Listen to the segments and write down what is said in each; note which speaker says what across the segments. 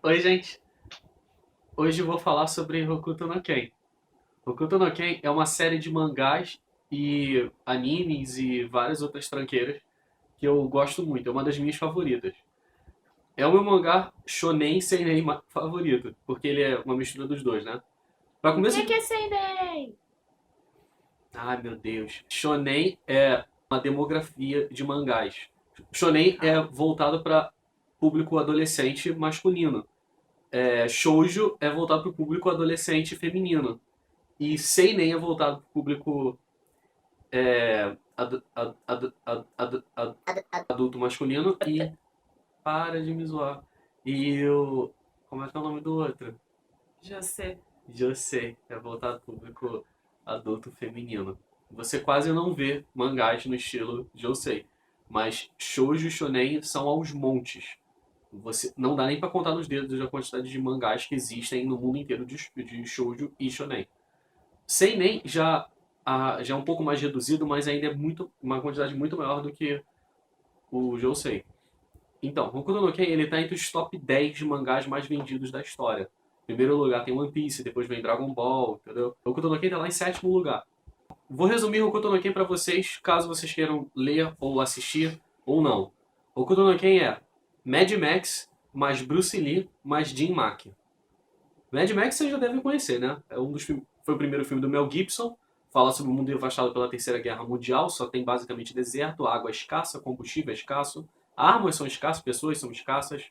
Speaker 1: Oi, gente. Hoje eu vou falar sobre Hokuto no Ken. Hokuto no Ken é uma série de mangás e animes e várias outras tranqueiras que eu gosto muito. É uma das minhas favoritas. É o meu mangá shonen seinen favorito, porque ele é uma mistura dos dois, né? Para
Speaker 2: O
Speaker 1: começo
Speaker 2: que
Speaker 1: de...
Speaker 2: que é seinen?
Speaker 1: Ai, meu Deus. Shonen é uma demografia de mangás. Shonen é
Speaker 2: Ah,
Speaker 1: voltado para público adolescente masculino. Shoujo é voltado para o público adolescente feminino. E seinen é voltado para o público adulto masculino e para de me zoar. E o. Como é que é o nome do outro?
Speaker 2: já sei.
Speaker 1: Josei é voltado para o público adulto feminino. Você quase não vê mangás no estilo Josei, mas shoujo e shonen são aos montes. Você não dá nem para contar nos dedos a quantidade de mangás que existem no mundo inteiro de shoujo e shonen. Seinen já é um pouco mais reduzido, mas ainda é uma quantidade muito maior do que o Josei. Então, Hokuto no Ken ele tá entre os top 10 de mangás mais vendidos da história. Em primeiro lugar tem One Piece, depois vem Dragon Ball, entendeu? Hokuto no Ken tá lá em sétimo lugar. Vou resumir Hokuto no Ken pra vocês, caso vocês queiram ler ou assistir ou não. Hokuto no Ken é Mad Max mais Bruce Lee mais Jin Maki. Mad Max vocês já devem conhecer, né? Foi o primeiro filme do Mel Gibson. Fala sobre o mundo devastado pela Terceira Guerra Mundial. Só tem basicamente deserto, água escassa, combustível escasso, armas são escassas, pessoas são escassas.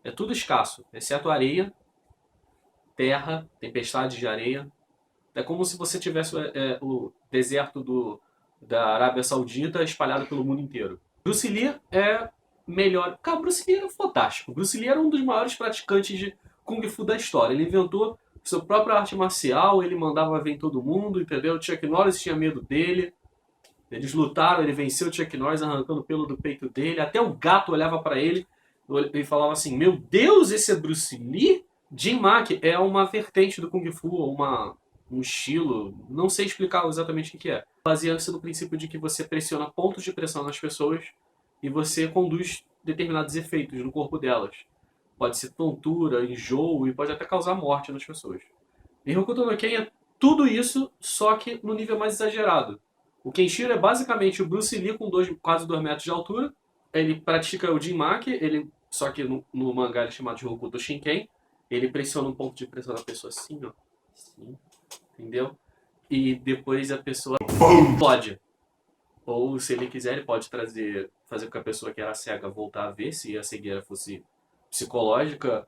Speaker 1: É tudo escasso, exceto areia, terra, tempestades de areia. É como se você tivesse o deserto da Arábia Saudita espalhado pelo mundo inteiro. Bruce Lee é melhor. Cara, Bruce Lee era fantástico. Bruce Lee era um dos maiores praticantes de Kung Fu da história. Ele inventou sua própria arte marcial, ele mandava ver em todo mundo, entendeu? Chuck Norris tinha medo dele. Eles lutaram, ele venceu o Chuck Norris arrancando o pelo do peito dele. Até o gato olhava para ele e falava assim: Meu Deus, esse é Bruce Lee? Jin Mak é uma vertente do Kung Fu, um estilo, não sei explicar exatamente o que é. Baseando-se no princípio de que você pressiona pontos de pressão nas pessoas e você conduz determinados efeitos no corpo delas. Pode ser tontura, enjoo e pode até causar morte nas pessoas. E Hokuto no Ken é tudo isso, só que no nível mais exagerado. O Kenshiro é basicamente o Bruce Lee com quase 2 metros de altura. Ele pratica o Jinmaki, só que no mangá ele é chamado de Hokuto Shinken. Ele pressiona um ponto de pressão na pessoa assim, ó. Assim, entendeu? E depois a pessoa pode. Ou se ele quiser, ele pode fazer com que a pessoa que era cega voltar a ver, se a cegueira fosse psicológica.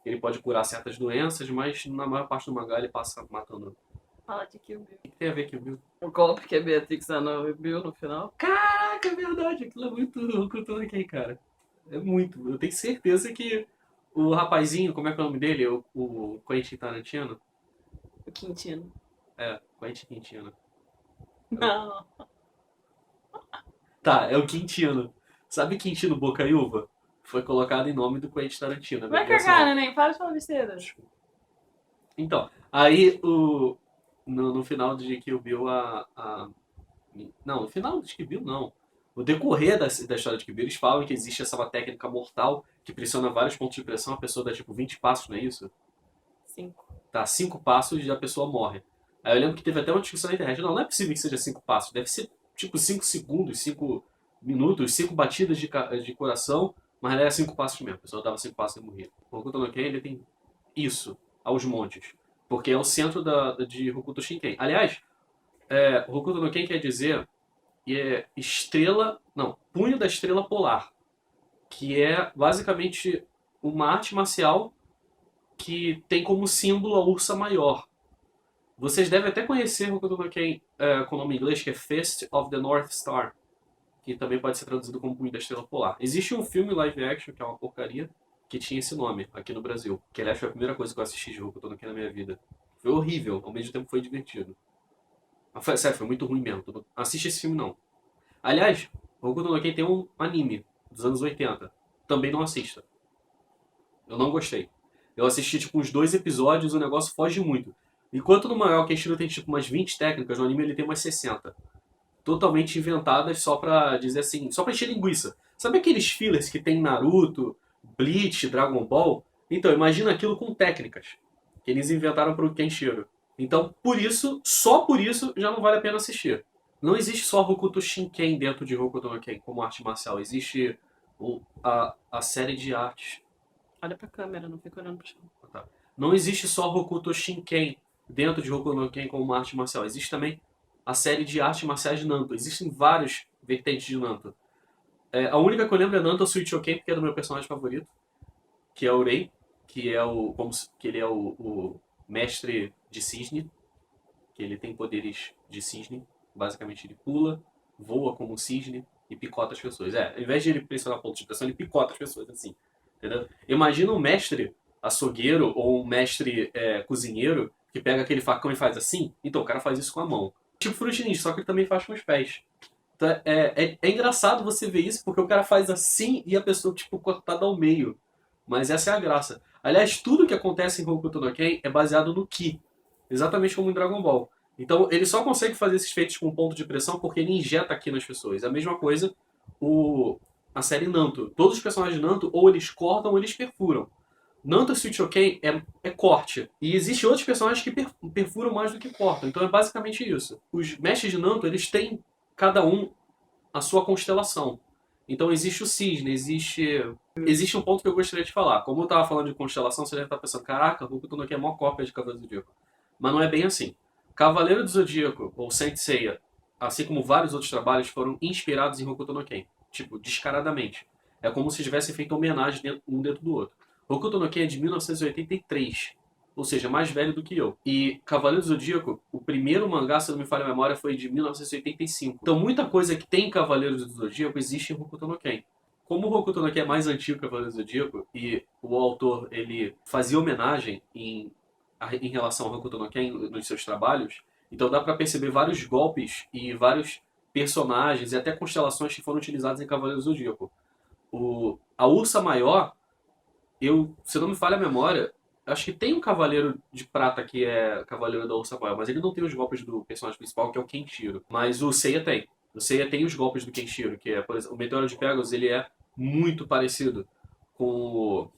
Speaker 1: Ele pode curar certas doenças, mas na maior parte do mangá ele passa matando.
Speaker 2: Fala de Kill Bill.
Speaker 1: O que tem a ver com o Bill?
Speaker 2: O golpe que a Beatrix dá no Bill no final.
Speaker 1: Caraca, é verdade, aquilo é muito Hokuto no Ken, cara. É muito. Eu tenho certeza que o rapazinho, como é que é o nome dele? O Quentin Tarantino?
Speaker 2: O Quintino.
Speaker 1: Quentin Quintino.
Speaker 2: Não.
Speaker 1: Tá, é o Quintino. Sabe Quintino Bocaiúva? Foi colocado em nome do Quentin Tarantino,
Speaker 2: Vai cagar,
Speaker 1: abreviação.
Speaker 2: neném. Para de falar besteira.
Speaker 1: Então, aí no final de Kill Bill não, no final de Kill Bill não. No decorrer da história de Kill Bill, eles falam que existe essa técnica mortal que pressiona vários pontos de pressão, a pessoa dá tipo 20 passos, não é isso?
Speaker 2: 5.
Speaker 1: Tá, 5 passos e a pessoa morre. Aí eu lembro que teve até uma discussão na internet. Não é possível que seja 5 passos. Deve ser tipo 5 segundos, 5 minutos, 5 batidas de coração, mas era 5 passos mesmo. A pessoa dava 5 passos e morria. O Hokuto no Ken, ele tem isso aos montes. Porque é o centro de Hokuto Shinken. Aliás, Hokuto no Ken quer dizer estrela. Não, punho da estrela polar. Que é basicamente uma arte marcial que tem como símbolo a ursa maior. Vocês devem até conhecer Hokuto no Ken com o nome em inglês, que é Fist of the North Star, que também pode ser traduzido como Punho da Estrela Polar. Existe um filme live action, que é uma porcaria, que tinha esse nome aqui no Brasil. Que aliás foi a primeira coisa que eu assisti de Hokuto no Ken na minha vida. Foi horrível, ao mesmo tempo foi divertido. Mas sério, foi muito ruim mesmo. Assiste esse filme não. Aliás, Hokuto no Ken tem um anime dos anos 80. Também não assista. Eu não gostei. Eu assisti tipo uns 2 episódios, o negócio foge muito. Enquanto no mangá o Kenshiro tem tipo umas 20 técnicas, no anime ele tem umas 60. Totalmente inventadas só pra dizer assim, só pra encher linguiça. Sabe aqueles fillers que tem em Naruto, Bleach, Dragon Ball? Então, imagina aquilo com técnicas que eles inventaram para o Kenshiro. Então, por isso, só por isso, já não vale a pena assistir. Não existe só Hokuto Shinken dentro de Hokuto no Ken como arte marcial. Existe a série de artes.
Speaker 2: Olha pra câmera, não fica olhando pro chão.
Speaker 1: Tá. Não existe só Hokuto Shinken dentro de Hokuto no Ken como uma arte marcial. Existe também a série de artes marciais de Nanto. Existem vários vertentes de Nanto. A única que eu lembro é Nanto Suichoken, porque é do meu personagem favorito, que é o Rei, que é que ele é o mestre de cisne, que ele tem poderes de cisne. Basicamente ele pula, voa como um cisne e picota as pessoas. Ao invés de ele pressionar pontos de pressão, ele picota as pessoas assim. Entendeu? Imagina um mestre açougueiro ou um mestre cozinheiro que pega aquele facão e faz assim. Então o cara faz isso com a mão. Tipo Fruit Ninja, só que ele também faz com os pés. Então, é engraçado você ver isso, porque o cara faz assim e a pessoa, tipo, cortada ao meio. Mas essa é a graça. Aliás, tudo que acontece em Hokuto no Ken é baseado no Ki. Exatamente como em Dragon Ball. Então, ele só consegue fazer esses feitos com ponto de pressão porque ele injeta Ki nas pessoas. É a mesma coisa a série Nanto. Todos os personagens de Nanto, ou eles cortam ou eles perfuram. Nanto Suichoken é corte. E existem outros personagens que perfuram mais do que cortam. Então é basicamente isso. Os mestres de Nanto, eles têm cada um a sua constelação. Então existe o cisne, existe um ponto que eu gostaria de falar. Como eu estava falando de constelação, você deve estar pensando, caraca, o Hokuto no Ken é uma cópia de Cavaleiro do Zodíaco. Mas não é bem assim. Cavaleiro do Zodíaco, ou Saint Seiya, assim como vários outros trabalhos, foram inspirados em Hokuto no Ken. Tipo, descaradamente. É como se tivessem feito homenagem um dentro do outro. Hokuto no Ken é de 1983. Ou seja, mais velho do que eu. E Cavaleiro do Zodíaco, o primeiro mangá, se não me falha a memória, foi de 1985. Então muita coisa que tem em Cavaleiros do Zodíaco existe em Hokuto no Ken. Como o Hokuto no Ken é mais antigo que Cavaleiros do Zodíaco, e o autor ele fazia homenagem em relação ao Hokuto no Ken nos seus trabalhos, então dá para perceber vários golpes e vários personagens e até constelações que foram utilizados em Cavaleiros do Zodíaco. A Ursa Maior, se não me falha a memória, acho que tem um Cavaleiro de Prata que é Cavaleiro da Ursa Maior, mas ele não tem os golpes do personagem principal, que é o Kenshiro. Mas o Seiya tem. O Seiya tem os golpes do Kenshiro, que é, por exemplo, o Meteoro de Pegasus, ele é muito parecido com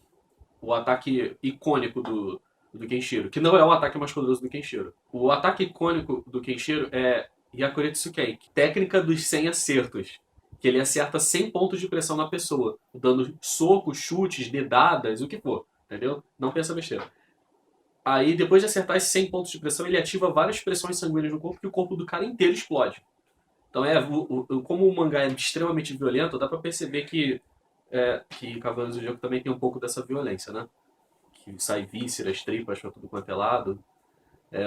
Speaker 1: o ataque icônico do Kenshiro, que não é o ataque mais poderoso do Kenshiro. O ataque icônico do Kenshiro é Yakuretsuken, técnica dos 100 acertos, que ele acerta 100 pontos de pressão na pessoa, dando socos, chutes, dedadas, o que for, entendeu? Não pensa besteira. Aí, depois de acertar esses 100 pontos de pressão, ele ativa várias pressões sanguíneas no corpo, que o corpo do cara inteiro explode. Então, como o mangá é extremamente violento, dá pra perceber que Cavaleiros do Zodíaco também tem um pouco dessa violência, né? Que sai vísceras, tripas pra tudo quanto é lado.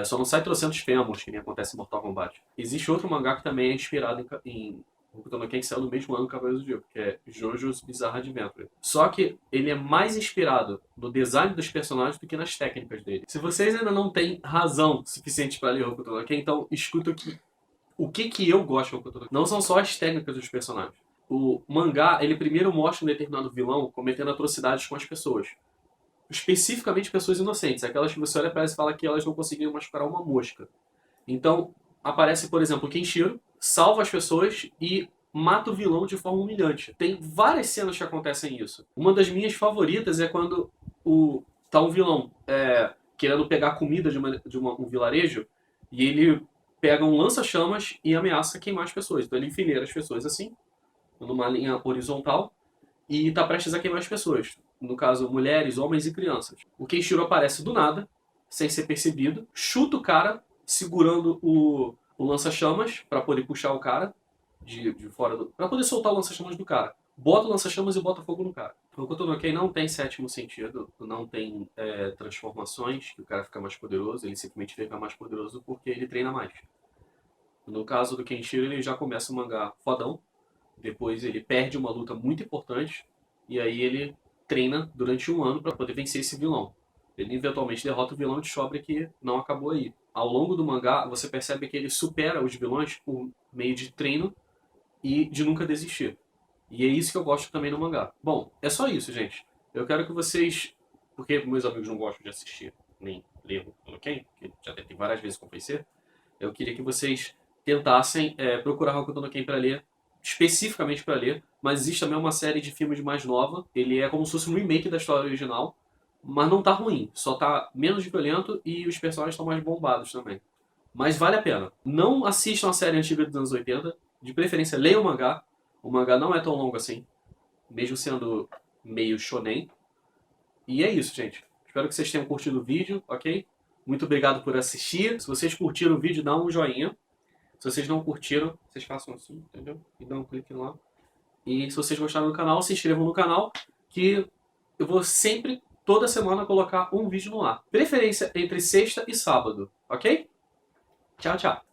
Speaker 1: Só não sai trocentos fêmurs, que nem acontece em Mortal Kombat. Existe outro mangá que também é inspirado em Hokuto no Ken, que saiu no mesmo ano do Cavaleiros do Zodíaco, que é JoJo's Bizarre Adventure. Só que ele é mais inspirado no design dos personagens do que nas técnicas dele. Se vocês ainda não têm razão suficiente para ler Hokuto no Ken, então escuta aqui o que eu gosto de Hokuto no Ken. Não são só as técnicas dos personagens. O mangá, ele primeiro mostra um determinado vilão cometendo atrocidades com as pessoas. Especificamente pessoas inocentes, aquelas que você olha para elas e fala que elas não conseguiram mascarar uma mosca. Então, aparece, por exemplo, o Kenshiro, salva as pessoas e mata o vilão de forma humilhante. Tem várias cenas que acontecem isso. Uma das minhas favoritas é quando tá um vilão querendo pegar comida de um vilarejo e ele pega um lança-chamas e ameaça queimar as pessoas. Então ele enfileira as pessoas assim, numa linha horizontal, e tá prestes a queimar as pessoas. No caso, mulheres, homens e crianças. O Kenshiro aparece do nada, sem ser percebido, chuta o cara, segurando o lança-chamas para poder puxar o cara de fora para poder soltar o lança-chamas do cara. Bota o lança-chamas e bota fogo no cara. O Hokuto no Ken não tem sétimo sentido, não tem transformações, que o cara fica mais poderoso, ele simplesmente fica mais poderoso porque ele treina mais. No caso do Kenshiro, ele já começa o mangá fodão, depois ele perde uma luta muito importante, e aí ele treina durante um ano para poder vencer esse vilão. Ele eventualmente derrota o vilão e descobre que não acabou aí. Ao longo do mangá, você percebe que ele supera os vilões por meio de treino e de nunca desistir. E é isso que eu gosto também no mangá. Bom, é só isso, gente. Eu quero que vocês... Porque meus amigos não gostam de assistir nem ler Hokuto Ken, que já tentei várias vezes convencer, eu queria que vocês tentassem procurar Hokuto no Ken para ler, especificamente para ler, mas existe também uma série de filmes mais nova. Ele é como se fosse um remake da história original, mas não tá ruim. Só tá menos violento e os personagens estão mais bombados também. Mas vale a pena. Não assistam a série antiga dos anos 80. De preferência, leiam o mangá. O mangá não é tão longo assim, mesmo sendo meio shonen. E é isso, gente. Espero que vocês tenham curtido o vídeo, ok? Muito obrigado por assistir. Se vocês curtiram o vídeo, dá um joinha. Se vocês não curtiram, vocês façam assim, entendeu? E dão um clique lá. E se vocês gostaram do canal, se inscrevam no canal, que eu vou sempre, toda semana, colocar um vídeo no ar. Preferência entre sexta e sábado, ok? Tchau, tchau.